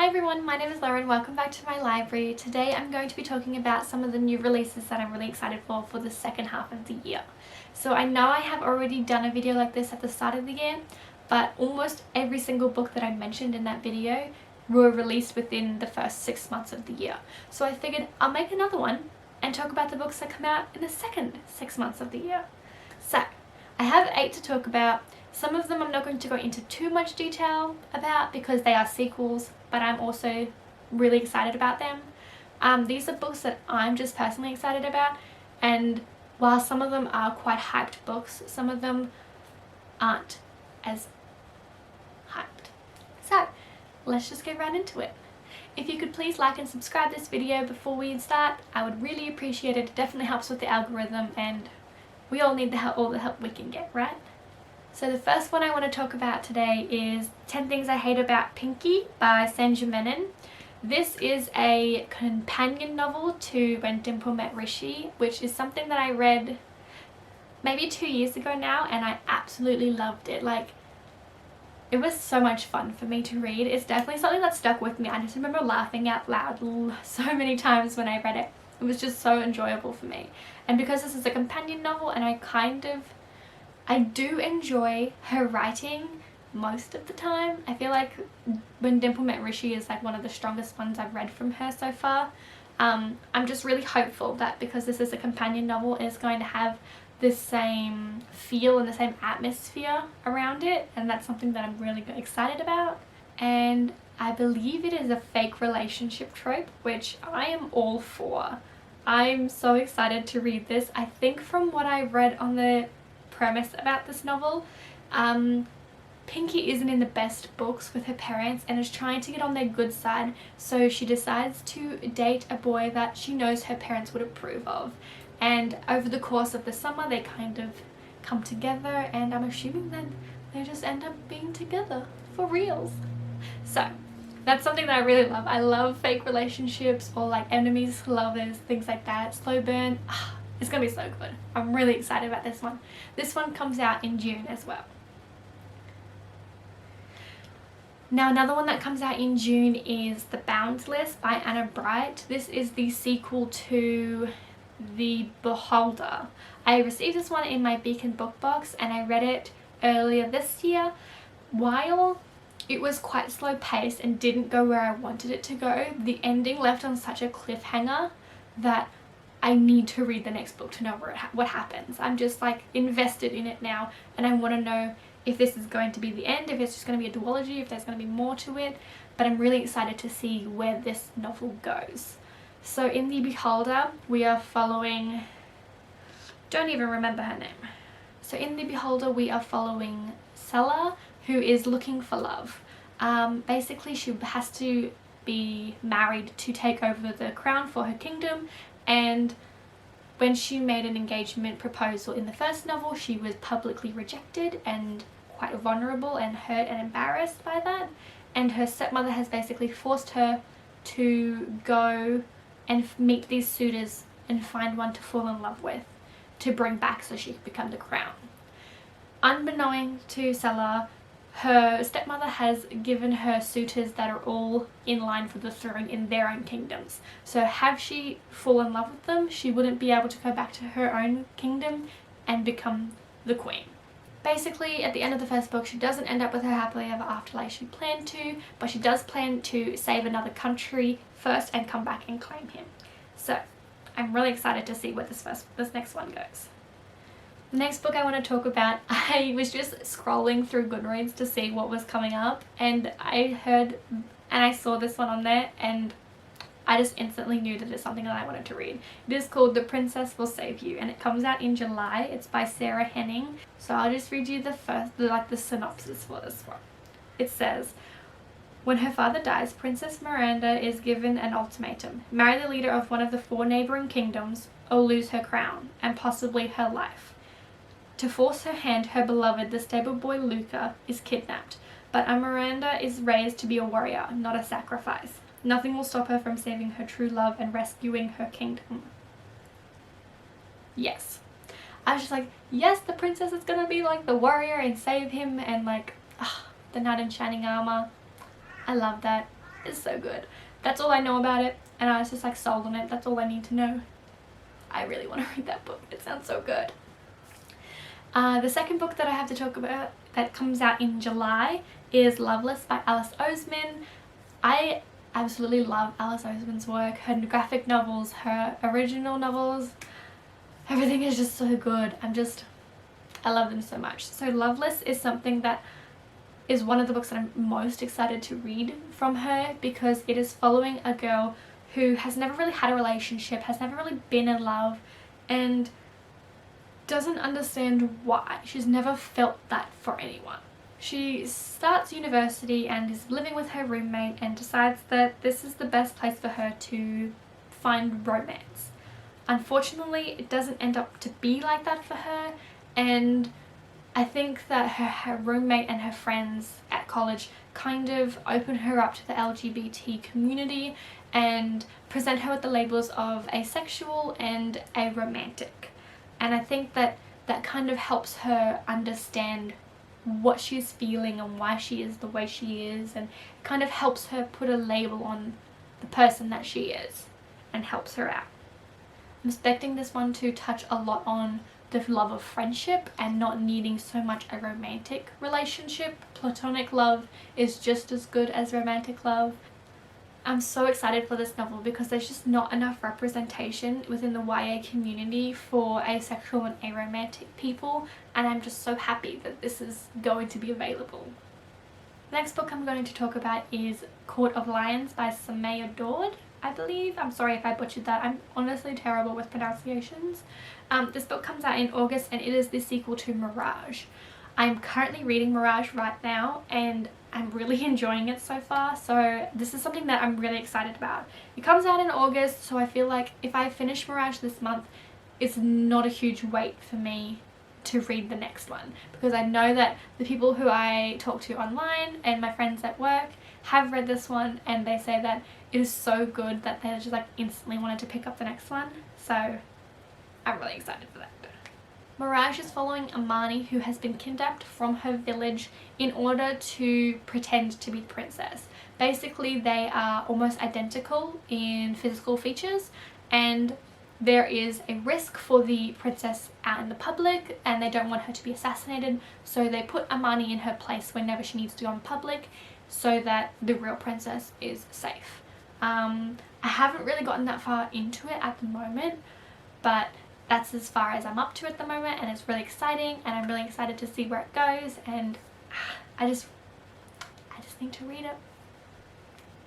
everyone, my name is Lauren. Welcome back to my library. Today I'm going to be talking about some of the new releases that I'm really excited for the second half of the year. So I know I have already done a video like this at the start of the year, but almost every single book that I mentioned in that video were released within the first 6 months of the year. So I figured I'll make another one and talk about the books that come out in the second 6 months of the year. So I have 8 to talk about. Some of them I'm not going to go into too much detail about because they are sequels, but I'm also really excited about them. These are books that I'm just personally excited about, and while some of them are quite hyped books, some of them aren't as hyped. So let's just get right into it. If you could please like and subscribe this video before we start, I would really appreciate it. It definitely helps with the algorithm, and we all need all the help we can get, right? So the first one I want to talk about today is 10 Things I Hate About Pinkie by Saint Germain. This is a companion novel to When Dimple Met Rishi, which is something that I read maybe 2 years ago now, and I absolutely loved it. Like, it was so much fun for me to read. It's definitely something that stuck with me. I just remember laughing out loud so many times when I read it. It was just so enjoyable for me. And because this is a companion novel and I do enjoy her writing most of the time. I feel like When Dimple Met Rishi is like one of the strongest ones I've read from her so far. I'm just really hopeful that because this is a companion novel, it's going to have the same feel and the same atmosphere around it, and that's something that I'm really excited about. And I believe it is a fake relationship trope, which I am all for. I'm so excited to read this. I think from what I read on the premise about this novel, Pinkie isn't in the best books with her parents and is trying to get on their good side, so she decides to date a boy that she knows her parents would approve of. And over the course of the summer they kind of come together, and I'm assuming that they just end up being together for reals. So that's something that I really love. I love fake relationships, or like enemies to lovers, things like that. Slow burn. It's gonna be so good. I'm really excited about this one. This one comes out in June as well. Now another one that comes out in June is The Boundless by Anna Bright. This is the sequel to The Beholder. I received this one in my Beacon book box and I read it earlier this year. While it was quite slow paced and didn't go where I wanted it to go, the ending left on such a cliffhanger that I need to read the next book to know what happens. I'm just like invested in it now, and I want to know if this is going to be the end, if it's just going to be a duology, if there's going to be more to it. But I'm really excited to see where this novel goes. So in The Beholder we are following, don't even remember her name. So in The Beholder we are following Sella, who is looking for love. Basically she has to be married to take over the crown for her kingdom, and when she made an engagement proposal in the first novel, she was publicly rejected and quite vulnerable and hurt and embarrassed by that, and her stepmother has basically forced her to go and meet these suitors and find one to fall in love with to bring back so she could become the crown. Unbeknown to Sella, her stepmother has given her suitors that are all in line for the throne in their own kingdoms. So have she fallen in love with them, she wouldn't be able to go back to her own kingdom and become the queen. Basically, at the end of the first book, she doesn't end up with her happily ever after like she planned to, but she does plan to save another country first and come back and claim him. So I'm really excited to see where this next one goes. The next book I want to talk about, I was just scrolling through Goodreads to see what was coming up, and I saw this one on there, and I just instantly knew that it's something that I wanted to read. It is called The Princess Will Save You, and it comes out in July. It's by Sarah Henning. So I'll just read you the synopsis for this one. It says, when her father dies, Princess Miranda is given an ultimatum: marry the leader of one of the 4 neighboring kingdoms or lose her crown and possibly her life. To force her hand, her beloved, the stable boy Luca, is kidnapped, but Miranda is raised to be a warrior, not a sacrifice. Nothing will stop her from saving her true love and rescuing her kingdom. Yes. I was just like, yes, the princess is gonna be like the warrior and save him, and like, the knight in shining armor. I love that. It's so good. That's all I know about it, and I was just like sold on it. That's all I need to know. I really want to read that book. It sounds so good. The second book that I have to talk about that comes out in July is Loveless by Alice Oseman. I absolutely love Alice Oseman's work. Her graphic novels, her original novels, everything is just so good. I love them so much. So Loveless is something that is one of the books that I'm most excited to read from her, because it is following a girl who has never really had a relationship, has never really been in love, and doesn't understand why. She's never felt that for anyone. She starts university and is living with her roommate and decides that this is the best place for her to find romance. Unfortunately, it doesn't end up to be like that for her, and I think that her roommate and her friends at college kind of open her up to the LGBT community and present her with the labels of asexual and aromantic. And I think that that kind of helps her understand what she's feeling and why she is the way she is, and kind of helps her put a label on the person that she is and helps her out. I'm expecting this one to touch a lot on the love of friendship and not needing so much a romantic relationship. Platonic love is just as good as romantic love. I'm so excited for this novel because there's just not enough representation within the YA community for asexual and aromantic people, and I'm just so happy that this is going to be available. The next book I'm going to talk about is Court of Lions by Samaya Daud, I believe. I'm sorry if I butchered that. I'm honestly terrible with pronunciations. This book comes out in August and it is the sequel to Mirage. I'm currently reading Mirage right now and I'm really enjoying it so far, so this is something that I'm really excited about. It comes out in August, so I feel like if I finish Mirage this month, it's not a huge wait for me to read the next one, because I know that the people who I talk to online and my friends at work have read this one and they say that it is so good that they just like instantly wanted to pick up the next one, so I'm really excited for that. Mirage is following Amani, who has been kidnapped from her village in order to pretend to be the princess. Basically, they are almost identical in physical features, and there is a risk for the princess out in the public and they don't want her to be assassinated, so they put Amani in her place whenever she needs to go in public so that the real princess is safe. I haven't really gotten that far into it at the moment, but that's as far as I'm up to at the moment, and it's really exciting and I'm really excited to see where it goes, and I just need to read it.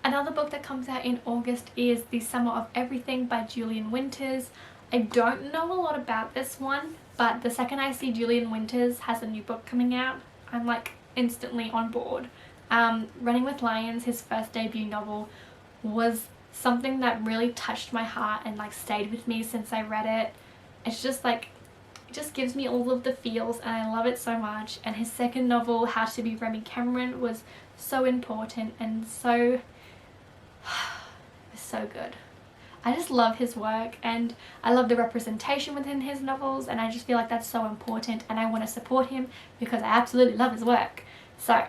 Another book that comes out in August is The Summer of Everything by Julian Winters. I don't know a lot about this one, but the second I see Julian Winters has a new book coming out, I'm like instantly on board. Running with Liens, his first debut novel, was something that really touched my heart and like stayed with me since I read it. It's just like, it just gives me all of the feels and I love it so much. And his second novel, How to Be Remy Cameron, was so important and so good. I just love his work and I love the representation within his novels, and I just feel like that's so important and I want to support him because I absolutely love his work. So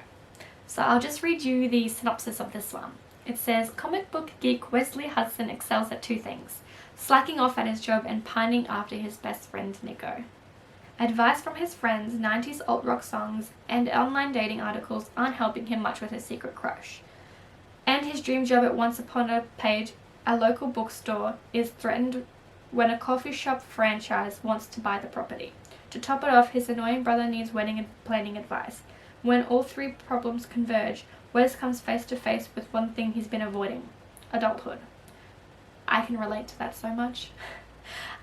I'll just read you the synopsis of this one. It says, comic book geek Wesley Hudson excels at two things: slacking off at his job and pining after his best friend Nico. Advice from his friends, 90s alt-rock songs, and online dating articles aren't helping him much with his secret crush. And his dream job at Once Upon a Page, a local bookstore, is threatened when a coffee shop franchise wants to buy the property. To top it off, his annoying brother needs wedding and planning advice. When all three problems converge, Wes comes face to face with one thing he's been avoiding: adulthood. I can relate to that so much.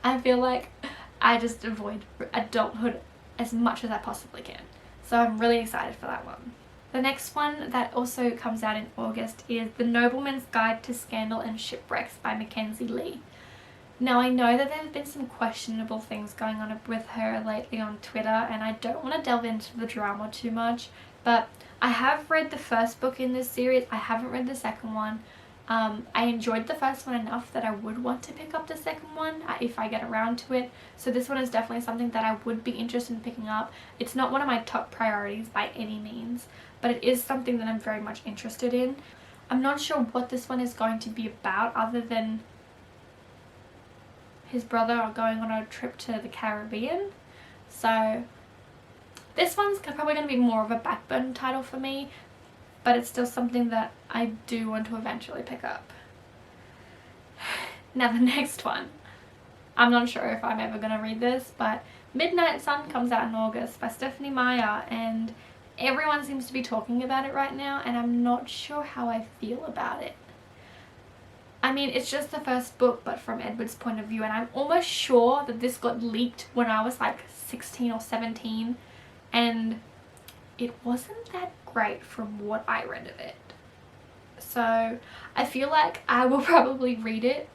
I feel like I just avoid adulthood as much as I possibly can. So I'm really excited for that one. The next one that also comes out in August is The Nobleman's Guide to Scandal and Shipwrecks by Mackenzie Lee. Now I know that there have been some questionable things going on with her lately on Twitter, and I don't want to delve into the drama too much, but I have read the first book in this series. I haven't read the second one. I enjoyed the first one enough that I would want to pick up the second one if I get around to it. So this one is definitely something that I would be interested in picking up. It's not one of my top priorities by any means, but it is something that I'm very much interested in. I'm not sure what this one is going to be about other than his brother going on a trip to the Caribbean. So this one's probably going to be more of a backburner title for me, but it's still something that I do want to eventually pick up. Now the next one, I'm not sure if I'm ever going to read this, but Midnight Sun comes out in August by Stephanie Meyer, and everyone seems to be talking about it right now, and I'm not sure how I feel about it. I mean, it's just the first book, but from Edward's point of view, and I'm almost sure that this got leaked when I was like 16 or 17, and it wasn't that great from what I read of it. So I feel like I will probably read it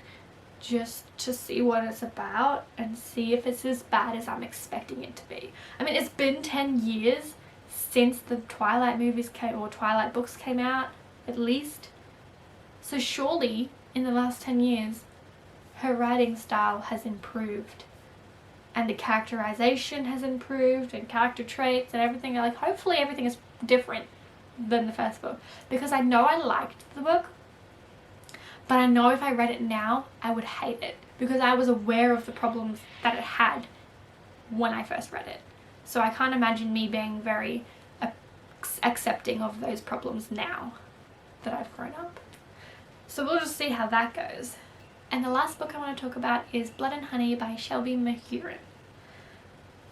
just to see what it's about and see if it's as bad as I'm expecting it to be. I mean, it's been 10 years since the Twilight movies came, or Twilight books came out, at least. So surely in the last 10 years her writing style has improved, and the characterization has improved, and character traits and everything. Like, hopefully everything is different than the first book, because I know I liked the book, but I know if I read it now I would hate it, because I was aware of the problems that it had when I first read it. So I can't imagine me being very accepting of those problems now that I've grown up. So we'll just see how that goes. And the last book I want to talk about is Blood and Honey by Shelby Mahurin.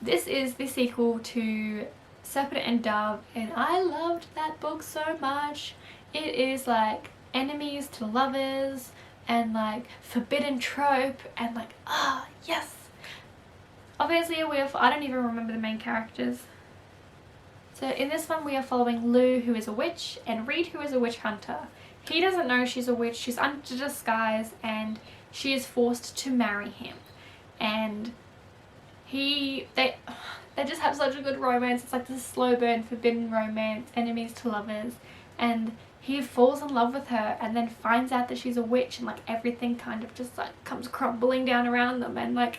This is the sequel to Serpent and Dove, and I loved that book so much. It is like enemies to lovers and like forbidden trope and like, yes. Obviously I don't even remember the main characters. So in this one we are following Lou, who is a witch, and Reed, who is a witch hunter. He doesn't know she's a witch, she's under disguise, and she is forced to marry him. And they just have such a good romance. It's like this slow burn, forbidden romance, enemies to lovers. And he falls in love with her and then finds out that she's a witch, and like everything kind of just like comes crumbling down around them, and like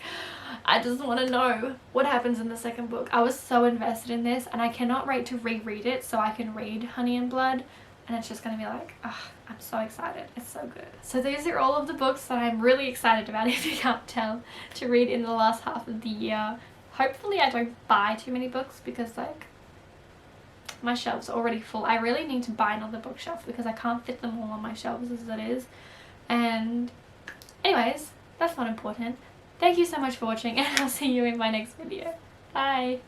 I just want to know what happens in the second book. I was so invested in this, and I cannot wait to reread it so I can read Honey and Blood, and it's just going to be like, I'm so excited. It's so good. So these are all of the books that I'm really excited about, if you can't tell, to read in the last half of the year. Hopefully I don't buy too many books, because like my shelves are already full. I really need to buy another bookshelf because I can't fit them all on my shelves as it is. And anyways, that's not important. Thank you so much for watching, and I'll see you in my next video. Bye!